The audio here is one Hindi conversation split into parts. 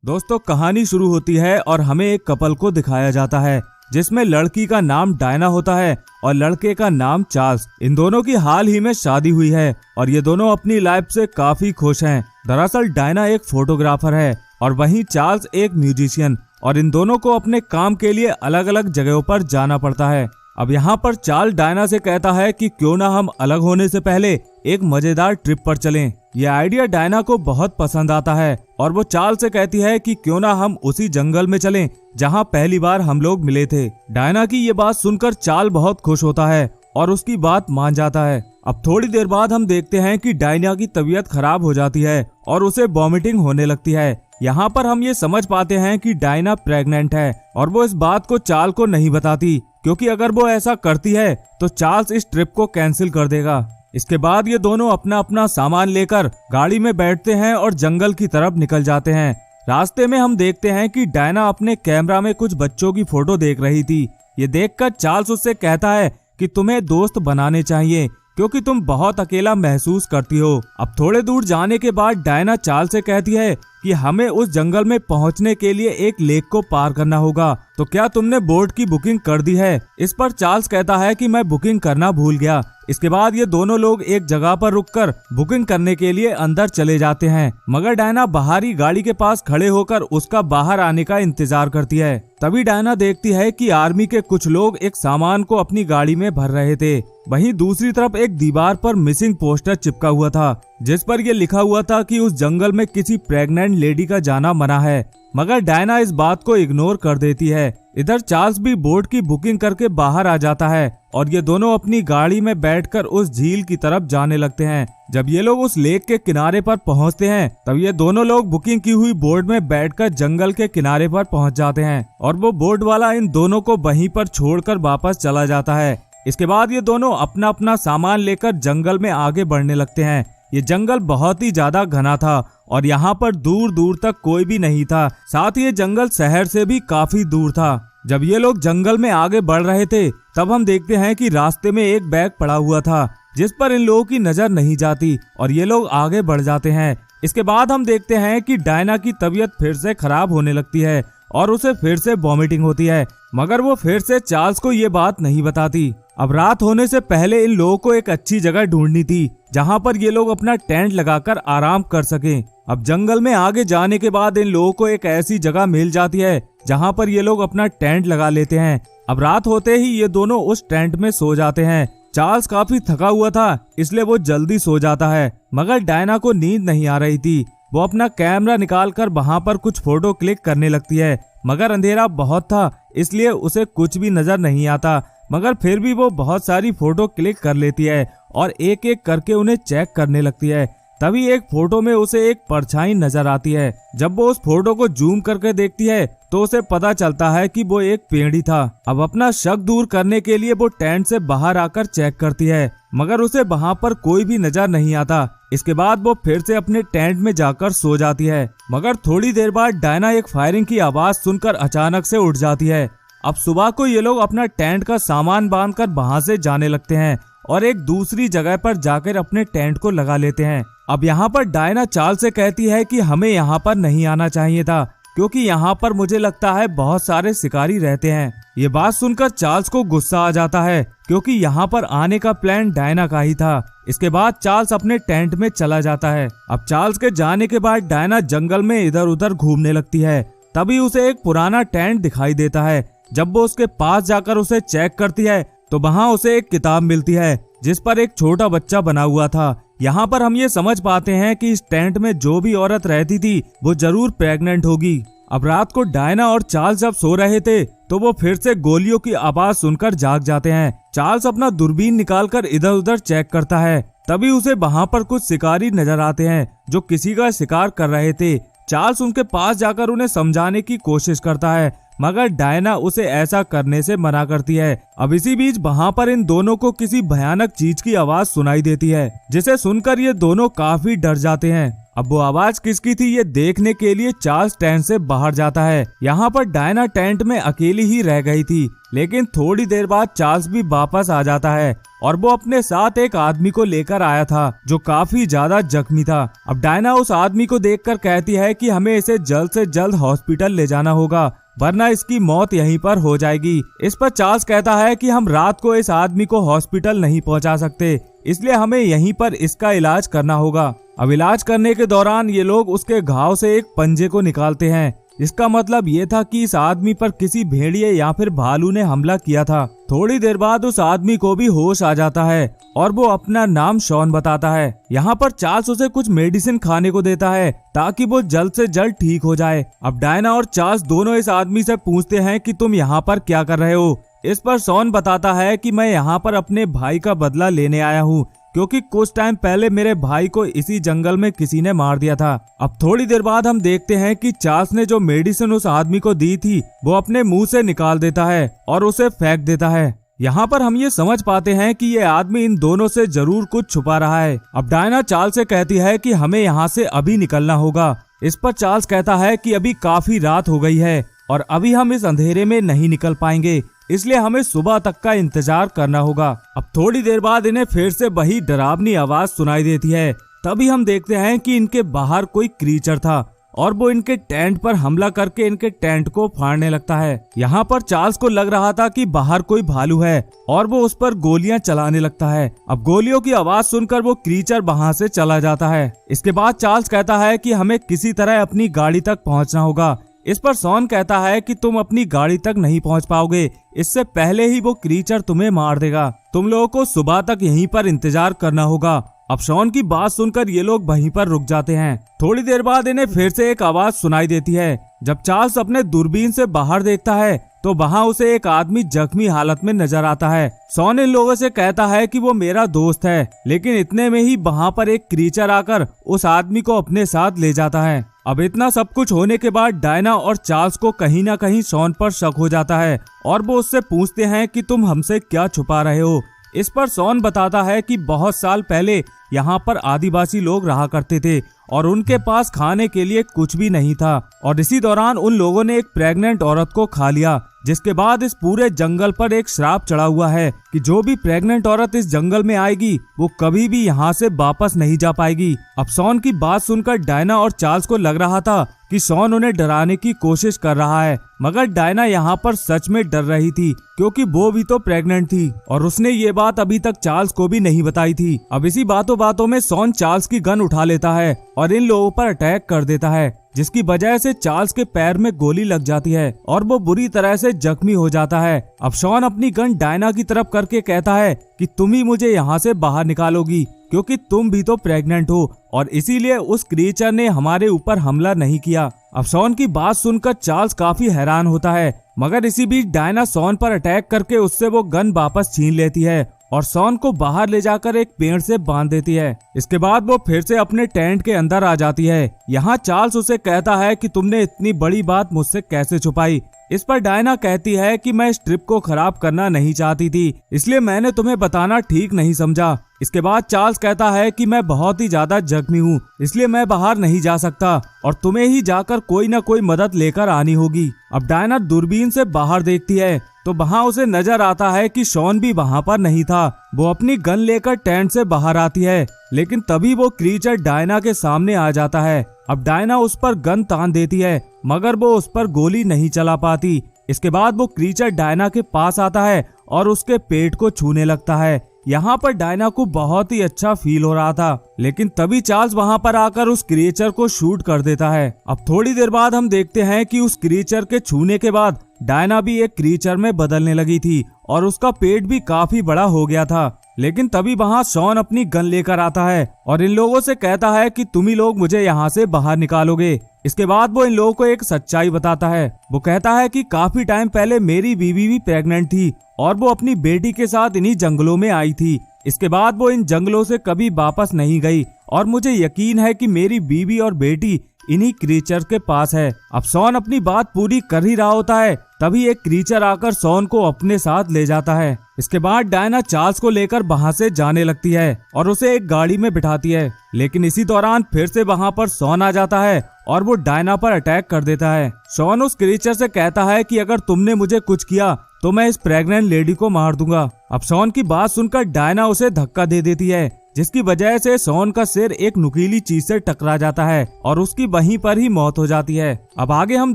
दोस्तों कहानी शुरू होती है और हमें एक कपल को दिखाया जाता है जिसमें लड़की का नाम डायना होता है और लड़के का नाम चार्ल्स। इन दोनों की हाल ही में शादी हुई है और ये दोनों अपनी लाइफ से काफी खुश हैं। दरअसल डायना एक फोटोग्राफर है और वहीं चार्ल्स एक म्यूजिशियन और इन दोनों को अपने काम के लिए अलग अलग जगहों पर जाना पड़ता है। अब यहाँ पर चार्ल्स डायना से कहता है कि क्यों ना हम अलग होने से पहले एक मजेदार ट्रिप पर चलें। यह आइडिया डायना को बहुत पसंद आता है और वो चार्ल्स से कहती है कि क्यों ना हम उसी जंगल में चलें जहाँ पहली बार हम लोग मिले थे। डायना की ये बात सुनकर चार्ल्स बहुत खुश होता है और उसकी बात मान जाता है। अब थोड़ी देर बाद हम देखते हैं कि डायना की तबीयत खराब हो जाती है और उसे वॉमिटिंग होने लगती है। यहाँ पर हम ये समझ पाते हैं कि डायना प्रेग्नेंट है और वो इस बात को चार्ल्स को नहीं बताती, क्योंकि अगर वो ऐसा करती है तो चार्ल्स इस ट्रिप को कैंसिल कर देगा। इसके बाद ये दोनों अपना अपना सामान लेकर गाड़ी में बैठते हैं और जंगल की तरफ निकल जाते हैं। रास्ते में हम देखते हैं कि डायना अपने कैमरा में कुछ बच्चों की फोटो देख रही थी। ये देखकर चार्ल्स उससे कहता है कि तुम्हें दोस्त बनाने चाहिए क्योंकि तुम बहुत अकेला महसूस करती हो। अब थोड़े दूर जाने के बाद डायना चार्ल्स से कहती है कि हमें उस जंगल में पहुंचने के लिए एक लेक को पार करना होगा, तो क्या तुमने बोट की बुकिंग कर दी है? इस पर चार्ल्स कहता है कि मैं बुकिंग करना भूल गया। इसके बाद ये दोनों लोग एक जगह पर रुककर बुकिंग करने के लिए अंदर चले जाते हैं, मगर डायना बाहरी गाड़ी के पास खड़े होकर उसका बाहर आने का इंतजार करती है। तभी डायना देखती है कि आर्मी के कुछ लोग एक सामान को अपनी गाड़ी में भर रहे थे। वहीं दूसरी तरफ एक दीवार पर मिसिंग पोस्टर चिपका हुआ था जिस पर यह लिखा हुआ था कि उस जंगल में किसी प्रेग्नेंट लेडी का जाना मना है, मगर डायना इस बात को इग्नोर कर देती है। इधर चार्ल्स भी बोट की बुकिंग करके बाहर आ जाता है और ये दोनों अपनी गाड़ी में बैठकर उस झील की तरफ जाने लगते हैं। जब ये लोग उस लेक के किनारे पर पहुंचते हैं तब ये दोनों लोग बुकिंग की हुई बोट में बैठकर जंगल के किनारे पर पहुंच जाते हैं और वो बोट वाला इन दोनों को वहीं पर छोड़कर वापस चला जाता है। इसके बाद ये दोनों अपना अपना सामान लेकर जंगल में आगे बढ़ने लगते हैं। ये जंगल बहुत ही ज्यादा घना था और यहाँ पर दूर दूर तक कोई भी नहीं था। साथ ही ये जंगल शहर से भी काफी दूर था। जब ये लोग जंगल में आगे बढ़ रहे थे तब हम देखते हैं कि रास्ते में एक बैग पड़ा हुआ था जिस पर इन लोगों की नजर नहीं जाती और ये लोग आगे बढ़ जाते हैं। इसके बाद हम देखते हैं कि डायना की तबीयत फिर से खराब होने लगती है और उसे फिर से वॉमिटिंग होती है, मगर वो फिर से चार्ल्स को ये बात नहीं बताती। अब रात होने से पहले इन लोगों को एक अच्छी जगह ढूंढनी थी जहाँ पर ये लोग अपना टेंट लगाकर आराम कर सकें। अब जंगल में आगे जाने के बाद इन लोगों को एक ऐसी जगह मिल जाती है जहाँ पर ये लोग अपना टेंट लगा लेते हैं। अब रात होते ही ये दोनों उस टेंट में सो जाते हैं। चार्ल्स काफी थका हुआ था इसलिए वो जल्दी सो जाता है, मगर डायना को नींद नहीं आ रही थी। वो अपना कैमरा निकालकर वहाँ पर कुछ फोटो क्लिक करने लगती है, मगर अंधेरा बहुत था इसलिए उसे कुछ भी नजर नहीं आता, मगर फिर भी वो बहुत सारी फोटो क्लिक कर लेती है और एक एक करके उन्हें चेक करने लगती है। तभी एक फोटो में उसे एक परछाई नजर आती है। जब वो उस फोटो को जूम करके देखती है तो उसे पता चलता है कि वो एक पेड़ ही था। अब अपना शक दूर करने के लिए वो टेंट से बाहर आकर चेक करती है, मगर उसे वहाँ पर कोई भी नजर नहीं आता। इसके बाद वो फिर से अपने टेंट में जाकर सो जाती है, मगर थोड़ी देर बाद डायना एक फायरिंग की आवाज सुनकर अचानक से उठ जाती है। अब सुबह को ये लोग अपना टेंट का सामान बांधकर वहाँ से जाने लगते हैं और एक दूसरी जगह पर जाकर अपने टेंट को लगा लेते हैं। अब यहाँ पर डायना चार्ल्स से कहती है कि हमें यहाँ पर नहीं आना चाहिए था क्योंकि यहाँ पर मुझे लगता है बहुत सारे शिकारी रहते हैं। ये बात सुनकर चार्ल्स को गुस्सा आ जाता है क्योंकि यहाँ पर आने का प्लान डायना का ही था। इसके बाद चार्ल्स अपने टेंट में चला जाता है। अब चार्ल्स के जाने के बाद डायना जंगल में इधर उधर घूमने लगती है। तभी उसे एक पुराना टेंट दिखाई देता है। जब वो उसके पास जाकर उसे चेक करती है तो वहाँ उसे एक किताब मिलती है जिस पर एक छोटा बच्चा बना हुआ था। यहाँ पर हम ये समझ पाते हैं कि इस टेंट में जो भी औरत रहती थी वो जरूर प्रेग्नेंट होगी। अब रात को डायना और चार्ल्स जब सो रहे थे तो वो फिर से गोलियों की आवाज सुनकर जाग जाते हैं। चार्ल्स अपना दूरबीन निकालकर इधर उधर चेक करता है। तभी उसे वहाँ पर कुछ शिकारी नजर आते हैं जो किसी का शिकार कर रहे थे। चार्ल्स उनके पास जाकर उन्हें समझाने की कोशिश करता है, मगर डायना उसे ऐसा करने से मना करती है। अब इसी बीच वहाँ पर इन दोनों को किसी भयानक चीज की आवाज सुनाई देती है जिसे सुनकर ये दोनों काफी डर जाते हैं। अब वो आवाज किसकी थी ये देखने के लिए चार्ल्स टेंट से बाहर जाता है। यहाँ पर डायना टेंट में अकेली ही रह गई थी, लेकिन थोड़ी देर बाद चार्ल्स भी वापस आ जाता है और वो अपने साथ एक आदमी को लेकर आया था जो काफी ज्यादा जख्मी था। अब डायना उस आदमी को देखकर कहती है कि हमें इसे जल्द से जल्द हॉस्पिटल ले जाना होगा, वरना इसकी मौत यहीं पर हो जाएगी। इस पर चार्ल्स कहता है कि हम रात को इस आदमी को हॉस्पिटल नहीं पहुंचा सकते, इसलिए हमें यहीं पर इसका इलाज करना होगा। अब इलाज करने के दौरान ये लोग उसके घाव से एक पंजे को निकालते हैं। इसका मतलब ये था कि इस आदमी पर किसी भेड़िए या फिर भालू ने हमला किया था। थोड़ी देर बाद उस आदमी को भी होश आ जाता है और वो अपना नाम शॉन बताता है। यहाँ पर चार्ल्स उसे कुछ मेडिसिन खाने को देता है ताकि वो जल्द से जल्द ठीक हो जाए। अब डायना और चार्ल्स दोनों इस आदमी से पूछते हैं कि तुम यहाँ पर क्या कर रहे हो। इस पर शॉन बताता है कि मैं यहाँ पर अपने भाई का बदला लेने आया हूँ, क्योंकि कुछ टाइम पहले मेरे भाई को इसी जंगल में किसी ने मार दिया था। अब थोड़ी देर बाद हम देखते हैं कि चार्ल्स ने जो मेडिसिन उस आदमी को दी थी वो अपने मुंह से निकाल देता है और उसे फेंक देता है। यहाँ पर हम ये समझ पाते हैं कि ये आदमी इन दोनों से जरूर कुछ छुपा रहा है। अब डायना चार्ल्स से कहती है कि हमें यहाँ से अभी निकलना होगा। इस पर चार्ल्स कहता है कि अभी काफी रात हो गई है और अभी हम इस अंधेरे में नहीं निकल पाएंगे, इसलिए हमें सुबह तक का इंतजार करना होगा। अब थोड़ी देर बाद इन्हें फिर से वही डरावनी आवाज सुनाई देती है। तभी हम देखते हैं कि इनके बाहर कोई क्रीचर था और वो इनके टेंट पर हमला करके इनके टेंट को फाड़ने लगता है। यहाँ पर चार्ल्स को लग रहा था कि बाहर कोई भालू है और वो उस पर गोलियां चलाने लगता है। अब गोलियों की आवाज सुनकर वो क्रीचर वहाँ से चला जाता है। इसके बाद चार्ल्स कहता है कि हमें किसी तरह अपनी गाड़ी तक पहुँचना होगा। इस पर शॉन कहता है कि तुम अपनी गाड़ी तक नहीं पहुंच पाओगे, इससे पहले ही वो क्रीचर तुम्हें मार देगा। तुम लोगों को सुबह तक यहीं पर इंतजार करना होगा। अब शॉन की बात सुनकर ये लोग वहीं पर रुक जाते हैं। थोड़ी देर बाद इन्हें फिर से एक आवाज सुनाई देती है। जब चार्ल्स अपने दूरबीन से बाहर देखता है तो वहाँ उसे एक आदमी जख्मी हालत में नजर आता है। शॉन इन लोगों से कहता है कि वो मेरा दोस्त है, लेकिन इतने में ही वहाँ पर एक क्रीचर आकर उस आदमी को अपने साथ ले जाता है। अब इतना सब कुछ होने के बाद डायना और चार्ल्स को कहीं ना कहीं शॉन पर शक हो जाता है और वो उससे पूछते हैं कि तुम हमसे क्या छुपा रहे हो। इस पर शॉन बताता है कि बहुत साल पहले यहाँ पर आदिवासी लोग रहा करते थे और उनके पास खाने के लिए कुछ भी नहीं था और इसी दौरान उन लोगों ने एक प्रेग्नेंट औरत को खा लिया, जिसके बाद इस पूरे जंगल पर एक श्राप चढ़ा हुआ है कि जो भी प्रेग्नेंट औरत इस जंगल में आएगी वो कभी भी यहाँ से वापस नहीं जा पाएगी। अब शॉन की बात सुनकर डायना और चार्ल्स को लग रहा था कि शॉन उन्हें डराने की कोशिश कर रहा है, मगर डायना यहाँ पर सच में डर रही थी क्योंकि वो भी तो प्रेग्नेंट थी और उसने ये बात अभी तक चार्ल्स को भी नहीं बताई थी। अब इसी बातों में शॉन चार्ल्स की गन उठा लेता है और इन लोगों पर अटैक कर देता है, जिसकी वजह से चार्ल्स के पैर में गोली लग जाती है और वो बुरी तरह से जख्मी हो जाता है। अब शॉन अपनी गन डायना की तरफ करके कहता है कि तुम ही मुझे यहाँ से बाहर निकालोगी, क्योंकि तुम भी तो प्रेग्नेंट हो और इसीलिए उस क्रीचर ने हमारे ऊपर हमला नहीं किया। अब शॉन की बात सुनकर चार्ल्स काफी हैरान होता है, मगर इसी बीच डायना शॉन पर अटैक करके उससे वो गन वापस छीन लेती है और शॉन को बाहर ले जाकर एक पेड़ से बांध देती है। इसके बाद वो फिर से अपने टेंट के अंदर आ जाती है। यहाँ चार्ल्स उसे कहता है कि तुमने इतनी बड़ी बात मुझसे कैसे छुपाई। इस पर डायना कहती है कि मैं इस ट्रिप को खराब करना नहीं चाहती थी, इसलिए मैंने तुम्हें बताना ठीक नहीं समझा। इसके बाद चार्ल्स कहता है कि मैं बहुत ही ज्यादा जख्मी हूँ, इसलिए मैं बाहर नहीं जा सकता और तुम्हें ही जाकर कोई न कोई मदद लेकर आनी होगी। अब डायना दूरबीन से बाहर देखती है तो वहाँ उसे नजर आता है कि शॉन भी वहाँ पर नहीं था। वो अपनी गन लेकर टेंट से बाहर आती है, लेकिन तभी वो क्रीचर डायना के सामने आ जाता है। अब डायना उस पर गन तान देती है, मगर वो उस पर गोली नहीं चला पाती। इसके बाद वो क्रीचर डायना के पास आता है और उसके पेट को छूने लगता है। यहाँ पर डायना को बहुत ही अच्छा फील हो रहा था, लेकिन तभी चार्ल्स वहाँ पर आकर उस क्रिएचर को शूट कर देता है। अब थोड़ी देर बाद हम देखते हैं कि उस क्रिएचर के छूने के बाद डायना भी एक क्रिएचर में बदलने लगी थी और उसका पेट भी काफी बड़ा हो गया था। लेकिन तभी वहाँ शॉन अपनी गन लेकर आता है और इन लोगों से कहता है कि तुम ही लोग मुझे यहाँ से बाहर निकालोगे। इसके बाद वो इन लोगों को एक सच्चाई बताता है। वो कहता है कि काफी टाइम पहले मेरी बीवी भी प्रेग्नेंट थी और वो अपनी बेटी के साथ इन्हीं जंगलों में आई थी। इसके बाद वो इन जंगलों से कभी वापस नहीं गई और मुझे यकीन है कि मेरी बीवी और बेटी इन्हीं क्रीचर के पास है। अब शॉन अपनी बात पूरी कर ही रहा होता है, तभी एक क्रीचर आकर शॉन को अपने साथ ले जाता है। इसके बाद डायना चार्ल्स को लेकर वहाँ से जाने लगती है और उसे एक गाड़ी में बिठाती है, लेकिन इसी दौरान फिर से वहाँ पर शॉन आ जाता है और वो डायना पर अटैक कर देता है। शॉन उस क्रीचर से कहता है कि अगर तुमने मुझे कुछ किया तो मैं इस प्रेग्नेंट लेडी को मार दूंगा। अब शॉन की बात सुनकर डायना उसे धक्का दे देती है, जिसकी वजह से शॉन का सिर एक नुकीली चीज से टकरा जाता है और उसकी वहीं पर ही मौत हो जाती है। अब आगे हम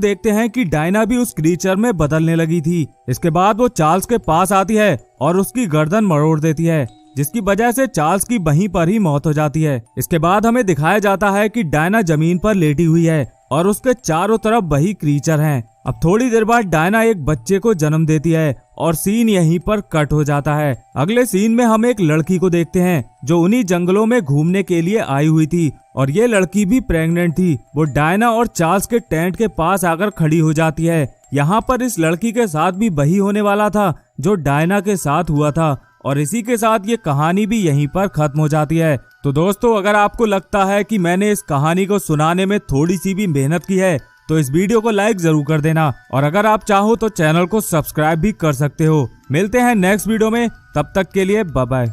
देखते हैं कि डायना भी उस क्रीचर में बदलने लगी थी। इसके बाद वो चार्ल्स के पास आती है और उसकी गर्दन मरोड़ देती है, जिसकी वजह से चार्ल्स की वहीं पर ही मौत हो जाती है। इसके बाद हमें दिखाया जाता है कि डायना जमीन पर लेटी हुई है और उसके चारों तरफ वही क्रीचर हैं। अब थोड़ी देर बाद डायना एक बच्चे को जन्म देती है और सीन यहीं पर कट हो जाता है। अगले सीन में हम एक लड़की को देखते हैं जो उन्हीं जंगलों में घूमने के लिए आई हुई थी और ये लड़की भी प्रेग्नेंट थी। वो डायना और चार्ल्स के टेंट के पास आकर खड़ी हो जाती है। यहाँ पर इस लड़की के साथ भी वही होने वाला था जो डायना के साथ हुआ था और इसी के साथ ये कहानी भी यहीं पर खत्म हो जाती है। तो दोस्तों, अगर आपको लगता है कि मैंने इस कहानी को सुनाने में थोड़ी सी भी मेहनत की है तो इस वीडियो को लाइक जरूर कर देना और अगर आप चाहो तो चैनल को सब्सक्राइब भी कर सकते हो। मिलते हैं नेक्स्ट वीडियो में, तब तक के लिए बाय बाय।